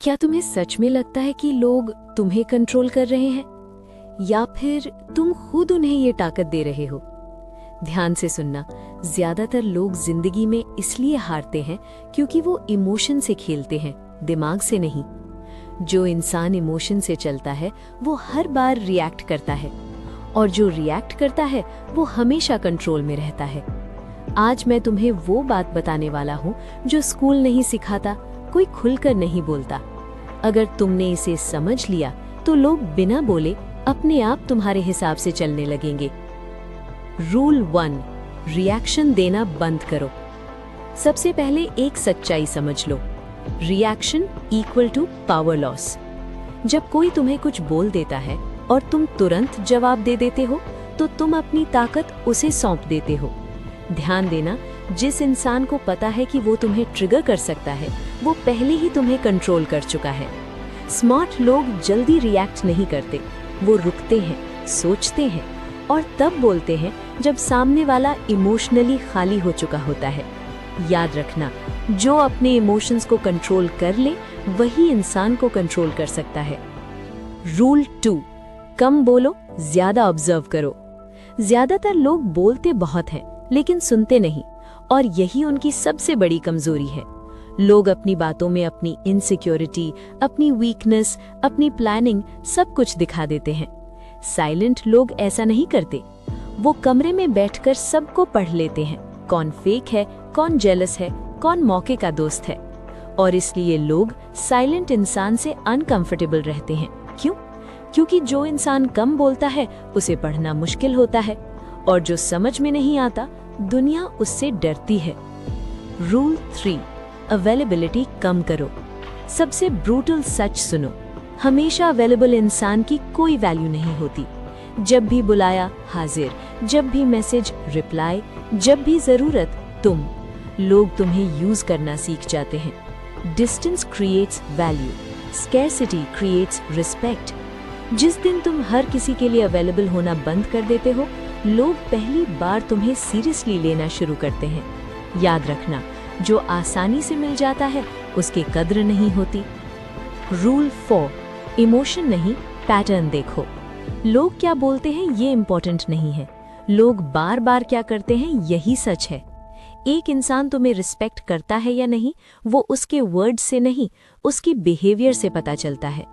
क्या तुम्हें सच में लगता है कि लोग तुम्हें कंट्रोल कर रहे हैं, या फिर तुम खुद उन्हें ये ताकत दे रहे हो? ध्यान से सुनना, ज्यादातर लोग जिंदगी में इसलिए हारते हैं क्योंकि वो इमोशन से खेलते हैं, दिमाग से नहीं। जो इंसान इमोशन से चलता है वो हर बार रिएक्ट करता है, और जो रिएक्ट करता है वो हमेशा कंट्रोल में रहता है। आज मैं तुम्हें वो बात बताने वाला हूँ जो स्कूल नहीं सिखाता, कोई खुलकर नहीं बोलता। अगर तुमने इसे समझ लिया तो लोग बिना बोले अपने आप तुम्हारे हिसाब से चलने लगेंगे। रूल 1, रिएक्शन देना बंद करो। सबसे पहले एक सच्चाई समझ लो, reaction equal to power loss. जब कोई तुम्हें कुछ बोल देता है और तुम तुरंत जवाब दे देते हो तो तुम अपनी ताकत उसे सौंप देते हो। ध्यान देना, जिस इंसान को पता है कि वो तुम्हें ट्रिगर कर सकता है वो पहले ही तुम्हें कंट्रोल कर चुका है। स्मार्ट लोग जल्दी रिएक्ट नहीं करते, वो रुकते हैं, सोचते हैं और तब बोलते हैं जब सामने वाला इमोशनली खाली हो चुका होता है। याद रखना, जो अपने इमोशंस को कंट्रोल कर ले वही इंसान को कंट्रोल कर सकता है। रूल 2, कम बोलो, ज्यादा ऑब्जर्व करो। ज्यादातर लोग बोलते बहुत हैं लेकिन सुनते नहीं, और यही उनकी सबसे बड़ी कमजोरी है। लोग अपनी बातों में अपनी इनसिक्योरिटी, अपनी वीकनेस, अपनी प्लानिंग सब कुछ दिखा देते हैं। साइलेंट लोग ऐसा नहीं करते। वो कमरे में बैठकर सबको पढ़ लेते हैं, कौन फेक है, कौन जेलस है, कौन मौके का दोस्त है। और इसलिए लोग साइलेंट इंसान से अनकंफर्टेबल रहते हैं। क्यों? क्योंकि जो इंसान कम बोलता है उसे पढ़ना मुश्किल होता है, और जो समझ में नहीं आता दुनिया उससे डरती है। रूल 3, अवेलेबिलिटी कम करो। सबसे ब्रूटल सच सुनो, हमेशा अवेलेबल इंसान की कोई वैल्यू नहीं होती। जब भी बुलाया हाजिर, जब भी मैसेज रिप्लाई, जब भी जरूरत तुम। लोग तुम्हें यूज करना सीख जाते हैं। Distance creates value, scarcity creates respect. जिस दिन तुम हर किसी के लिए अवेलेबल होना बंद कर देते हो, लोग पहली बार तुम्हें सीरियसली लेना शुरू करते हैं। याद रखना, जो आसानी से मिल जाता है उसकी कद्र नहीं होती। रूल 4, इमोशन नहीं पैटर्न देखो। लोग क्या बोलते हैं ये इम्पोर्टेंट नहीं है, लोग बार बार क्या करते हैं यही सच है। एक इंसान तुम्हें रिस्पेक्ट करता है या नहीं वो उसके वर्ड से नहीं, उसकी बिहेवियर से पता चलता है।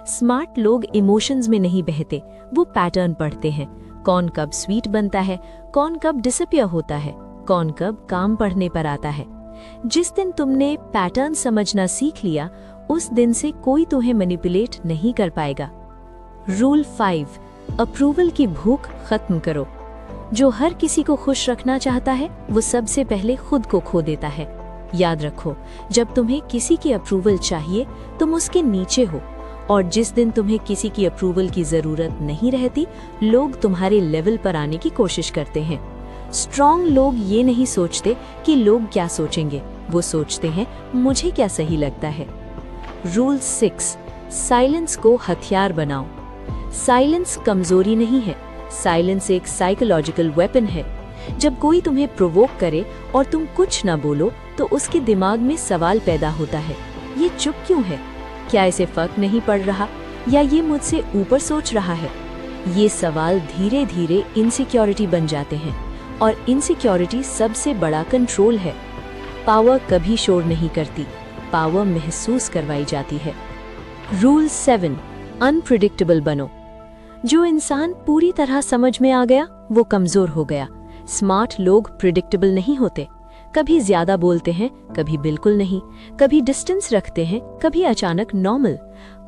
स्मार्ट लोग इमोशंस में नहीं बहते, वो पैटर्न पढ़ते हैं। कौन कब स्वीट बनता है, कौन कब डिसअपियर होता है, कौन कब काम पढ़ने पर आता है। जिस दिन तुमने पैटर्न समझना सीख लिया उस दिन से कोई तुम्हें मैनिपुलेट नहीं कर पाएगा। रूल 5, अप्रूवल की भूख खत्म करो। जो हर किसी को खुश रखना चाहता है वो सबसे पहले खुद को खो देता है। याद रखो, जब तुम्हें किसी की अप्रूवल चाहिए तुम उसके नीचे हो, और जिस दिन तुम्हें किसी की अप्रूवल की जरूरत नहीं रहती लोग तुम्हारे लेवल पर आने की कोशिश करते हैं। स्ट्रॉन्ग लोग ये नहीं सोचते कि लोग क्या सोचेंगे, वो सोचते हैं मुझे क्या सही लगता है। रूल 6, साइलेंस को हथियार बनाओ। साइलेंस कमजोरी नहीं है, साइलेंस एक साइकोलॉजिकल वेपन है। जब कोई तुम्हें प्रोवोक करे और तुम कुछ ना बोलो तो उसके दिमाग में सवाल पैदा होता है, ये चुप क्यों है, क्या इसे फर्क नहीं पड़ रहा, या ये मुझसे ऊपर सोच रहा है। ये सवाल धीरे धीरे इनसिक्योरिटी बन जाते हैं, और इनसिक्योरिटी सबसे बड़ा कंट्रोल है। पावर कभी शोर नहीं करती, पावर महसूस करवाई जाती है। रूल 7, अनप्रिडिक्टेबल बनो। जो इंसान पूरी तरह समझ में आ गया वो कमजोर हो गया। स्मार्ट लोग प्रिडिक्टेबल नहीं होते, कभी ज्यादा बोलते हैं, कभी बिल्कुल नहीं, कभी डिस्टेंस रखते हैं, कभी अचानक नॉर्मल।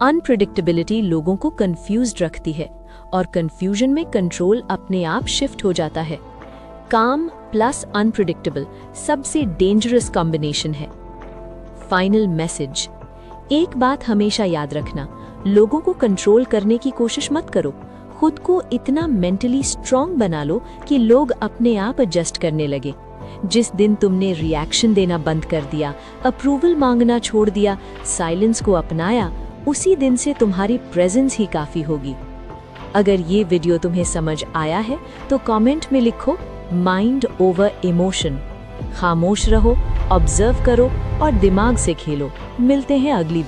अनप्रिडिक्टेबिलिटी लोगों को कंफ्यूज्ड रखती है, और कंफ्यूजन में कंट्रोल अपने आप शिफ्ट हो जाता है। काम प्लस अनप्रिडिक्टेबल सबसे डेंजरस कॉम्बिनेशन है। फाइनल मैसेज, एक बात हमेशा याद रखना, लोगों को कंट्रोल करने की कोशिश मत करो। खुद को इतना मेंटली स्ट्रांग बना लो कि लोग अपने आप एडजस्ट करने लगे। जिस दिन तुमने रिएक्शन देना बंद कर दिया, अप्रूवल मांगना छोड़ दिया, साइलेंस को अपनाया, उसी दिन से तुम्हारी प्रेजेंस ही काफी होगी। अगर ये वीडियो तुम्हें समझ आया है तो कमेंट में लिखो माइंड ओवर इमोशन। खामोश रहो, ऑब्जर्व करो और दिमाग से खेलो। मिलते हैं अगली वीडियो।